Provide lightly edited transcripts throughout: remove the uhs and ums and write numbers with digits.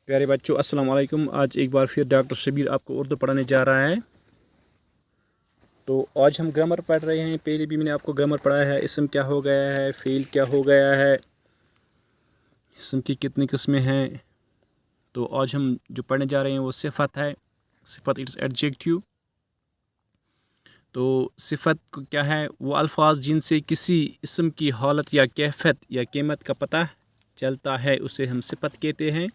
प्यारे बच्चों अस्सलाम वालेकुम। आज एक बार फिर डॉक्टर शबीर आपको उर्दू पढ़ाने जा रहा है। तो आज हम ग्रामर पढ़ रहे हैं। पहले भी मैंने आपको ग्रामर पढ़ाया है। इसम क्या हो गया है, फ़ेल क्या हो गया है, इसम की कितनी किस्में हैं। तो आज हम जो पढ़ने जा रहे हैं वो सिफ़त है। सिफ़त इट्स एडजेक्टिव। तो सिफ़त क्या है? वो अल्फाज जिनसे किसी इसम की हालत या कैफियत या कीमत का पता चलता है उसे हम सिफ़त कहते हैं।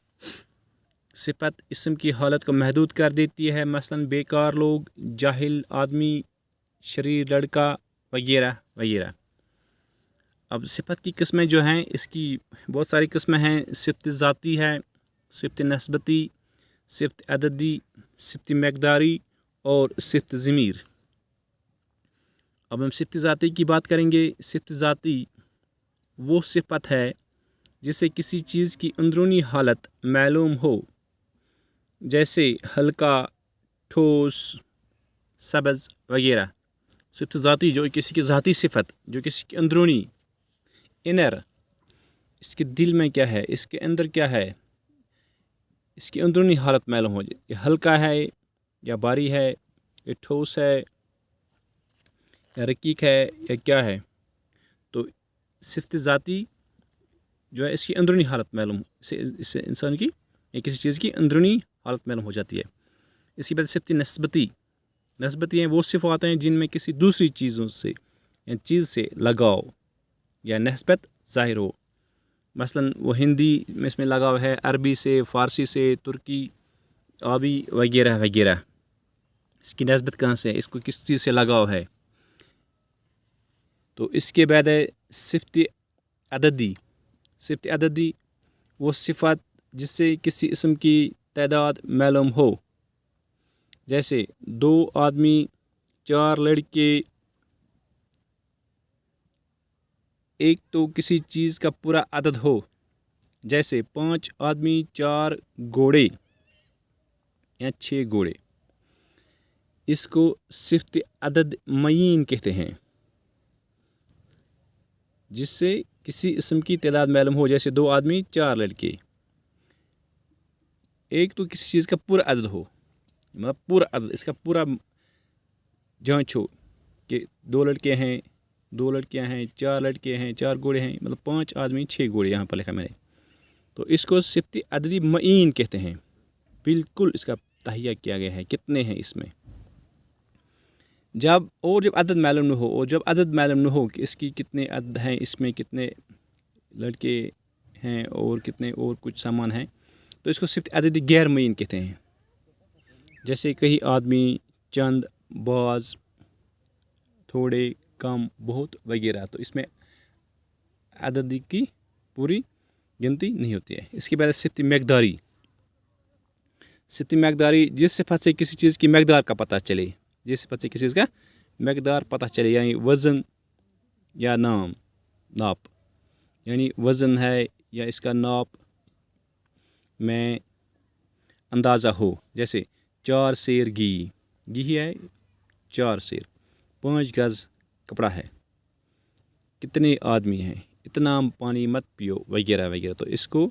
सिफ़त इसम की हालत को महदूद कर देती है, मसलन बेकार लोग, जाहिल आदमी, शरीर लड़का वगैरह वगैरह। अब सिफ़त की किस्में जो हैं, इसकी बहुत सारी किस्में हैं। सिफ़त ज़ाती है, सिफ़त नस्बती, सिफ़त अददी, सिफ़त मकदारी और सिफ़त ज़मीर। अब हम सिफ़त ज़ाती की बात करेंगे। सिफ़त ज़ाती वो सिफ़त है जिससे किसी चीज़ की अंदरूनी हालत मालूम हो, जैसे हल्का, ठोस, सब्ज़ वगैरह। सिफ़त ज़ाती जो किसी की ज़ाती सिफ़त, जो किसी की अंदरूनी इनर, इसके दिल में क्या है, इसके अंदर क्या है, इसकी अंदरूनी हालत मालूम हो। ये हल्का है या भारी है, ये ठोस है या रकीक है या क्या है। तो सिफ़त ज़ाती जो है इसकी अंदरूनी हालत मालूम, इससे इंसान की या किसी चीज़ की अंदरूनी हालत मालूम हो जाती है। इसी बाद सिफ़त नस्बती। नस्बती हैं वो सिफ़ात हैं जिनमें किसी दूसरी चीज़ों से या चीज़ से लगाव या नस्बत ज़ाहिर हो। मसलन वो हिंदी में इसमें लगाव है, अरबी से, फ़ारसी से, तुर्की, आबी वगैरह वगैरह। इसकी नस्बत कहाँ से है, इसको किस चीज़ से लगाव है। तो इसके बाद है सिफ़त अददी। सिफ़त अददी वो सिफ़ात जिससे किसी इसम की तादाद मालूम हो, जैसे 2 आदमी, 4 लड़के। एक तो किसी चीज़ का पूरा अदद हो, जैसे 5 आदमी, 4 घोड़े या 6 घोड़े। इसको सिफ़त अदद मयीन कहते हैं, जिससे किसी इसम की तादाद मालूम हो, जैसे 2 आदमी, 4 लड़के। एक तो किसी चीज़ का पूरा अदद हो, मतलब पूरा अदद, इसका पूरा जांच हो कि 2 लड़के हैं, 2 लड़कियां हैं, 4 लड़के हैं, 4 घोड़े हैं, मतलब 5 आदमी 6 घोड़े यहाँ पर लिखा मैंने। तो इसको सिफ़त अददी मईन कहते हैं। बिल्कुल इसका तहिया किया गया है कितने हैं इसमें। जब अदद मालूम न हो, और जब अदद मालूम न हो कि इसकी कितने अदद हैं, इसमें कितने लड़के हैं और कितने और कुछ सामान हैं, तो इसको सिफ़त अददी गैर मईन कहते हैं। जैसे कई आदमी, चंद, बाज़, थोड़े, कम, बहुत वगैरह। तो इसमें अदद की पूरी गिनती नहीं होती है। इसके बाद सिफ़त मकदारी। सिफ़त मकदारी जिस सिफ़त से किसी चीज़ की मकदार का पता चले, जिस सिफ़त से किसी चीज़ का मकदार पता चले, यानी वज़न या नाप, यानी वज़न है या इसका नाप में अंदाज़ा हो। जैसे 4 सेर घी है, 4 सेर, 5 गज़ कपड़ा है, कितने आदमी हैं, इतना पानी मत पियो वगैरह वगैरह। तो इसको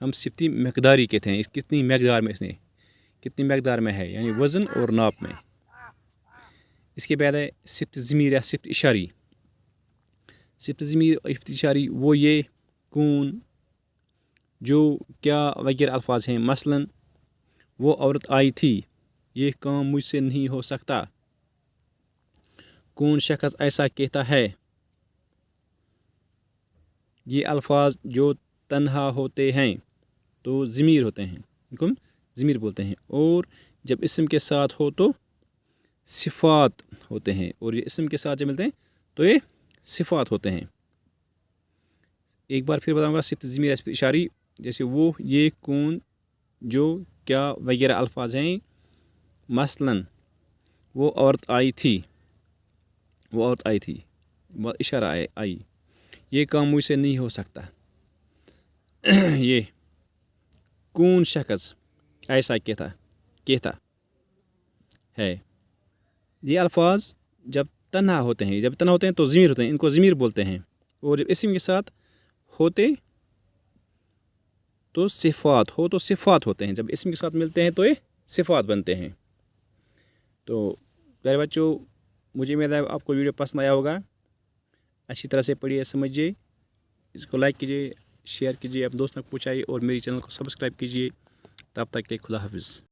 हम सिफ़त मकदारी कहते हैं। इस कितनी मकदार में, इसने कितनी मकदार में है, यानी वज़न और नाप में। इसके बाद है सिफ़त ज़मीर या सिफ़त इशारी। सिफ़त ज़मीर और सिफ़त इशारी वो ये कौन, जो, क्या वगैरह अल्फाज हैं। मसलन वो औरत आई थी, ये काम मुझसे नहीं हो सकता। कौन शख्स ऐसा कहता है। ये अल्फाज जो तन्हा होते हैं तो ज़मीर होते हैं, इनको हम ज़मीर बोलते हैं। और जब इसम के साथ हो तो सिफ़ात होते हैं, और ये इसम के साथ जब मिलते हैं तो ये सिफ़ात होते हैं। एक बार फिर बताऊंगा। सिफ़त ज़मीर सिफ़त इशारी, जैसे वो, ये, कौन, जो, क्या वगैरह अल्फाज हैं। मसलन वो औरत आई थी, वो औरत आई थी, इशारा आई, ये काम मुझसे नहीं हो सकता। ये कौन शख्स ऐसा कहता है। ये अल्फाज जब तन्हा होते हैं तो ज़मीर होते हैं, इनको ज़मीर बोलते हैं। और जब इसम के साथ होते تو صفات ہو تو صفات ہوتے ہیں، جب اسم کے ساتھ ملتے ہیں تو یہ صفات بنتے ہیں۔ تو پیارے بچوں، مجھے امید ہے آپ کو ویڈیو پسند آیا ہوگا، اچھی طرح سے پڑھیے، سمجھیے، اس کو لائک کیجیے، شیئر کیجیے، اپنے دوستوں کو پہنچائیے اور میری چینل کو سبسکرائب کیجیے۔ تب تک کے خدا حافظ۔